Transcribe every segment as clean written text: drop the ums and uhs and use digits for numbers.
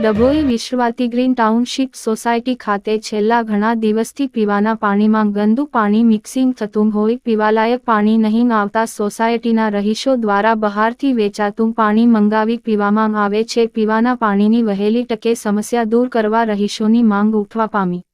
Dabhoi વિશ્વાતી green township society ખાતે છેલ્લા ઘણા દિવસથી પીવાના પાણીમાં ગંદુ પાણી મિક્સિંગ થતું હોય પીવાલાયક પાણી નહીં આવતા સોસાયટીના રહીશો દ્વારા બહારથી વેચાતું પાણી મંગાવી પીવામાં આવે છે। પીવાના પાણીની વહેલી તકે સમસ્યા દૂર કરવા રહીશોની માંગ ઉઠવા પામી।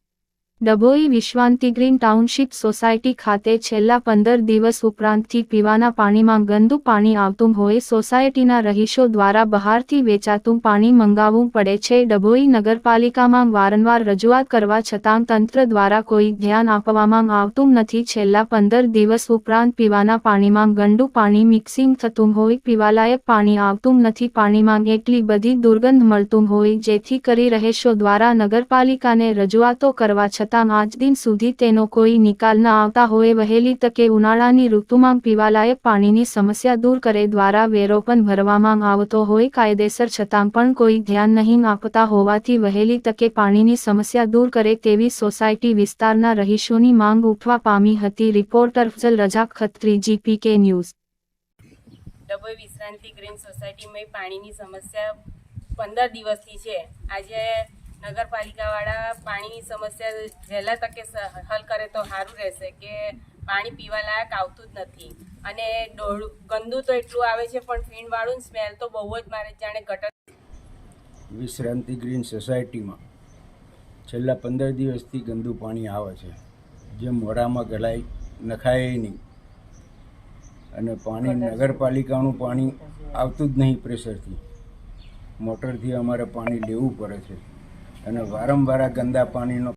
ડભોઈ વિશ્વાંતિ ગ્રીન ટાઉનશીપ સોસાયટી ખાતે છેલ્લા 15 દિવસ ઉપરાંતથી પીવાના પાણીમાં ગંદુ પાણી આવતું હોય સોસાયટીના રહીશો દ્વારા બહારથી વેચાતું પાણી મંગાવવું પડે છે। ડભોઈ નગરપાલિકામાં વારંવાર રજૂઆત કરવા છતાં તંત્ર દ્વારા કોઈ ધ્યાન આપવામાં આવતું નથી। છેલ્લા 15 દિવસ ઉપરાંત પીવાના પાણીમાં ગંદુ પાણી મિક્સિંગ થતું હોય પીવાલાયક પાણી આવતું નથી। પાણીમાં એટલી બધી દુર્ગંધ મળતું હોય જેથી કરી રહીશો દ્વારા નગરપાલિકાને રજૂઆતો કરવા છતાં આજ દિન સુધી તેનો કોઈ નિકાલ ન આવતા હોય વહેલી તકે ઉનાળાની ઋતુમાં પીવાલાયક પાણીની સમસ્યા દૂર કરે દ્વારા વેરો પણ ભરવામાં આવતો હોય કાયદેસર છતાં પણ કોઈ ધ્યાન નહીં આપતા હોવાથી વહેલી તકે પાણીની સમસ્યા દૂર કરે તેવી સોસાયટી વિસ્તારના રહીશોની માંગ ઉઠવા પામી હતી। રિપોર્ટર ફઝલ રજા Khatri, GPK news. Dabhoi Vishranti green સોસાયટીમાં પાણીની સમસ્યા 15 દિવસથી છે। આજે નગરપાલિકાવાળા પાણીની સમસ્યા વહેલા તકે હલ કરે તો સારું રહેશે કે પાણી પીવા લાયક આવતું જ નથી અને ગંદુ તો એટલું આવે છે પણ ફીણવાળું સ્મેલ તો બહુ જ મારે જાણે ગટર। વિશ્રાંતિ ગ્રીન સોસાયટીમાં છેલ્લા 15 દિવસથી ગંદુ પાણી આવે છે જે મોઢામાં ગળાય નખાય નહીં અને પાણી નગરપાલિકાનું પાણી આવતું જ નહીં પ્રેશરથી મોટરથી અમારે પાણી લેવું પડે છે અને વારંવાર ગંદા પાણીનો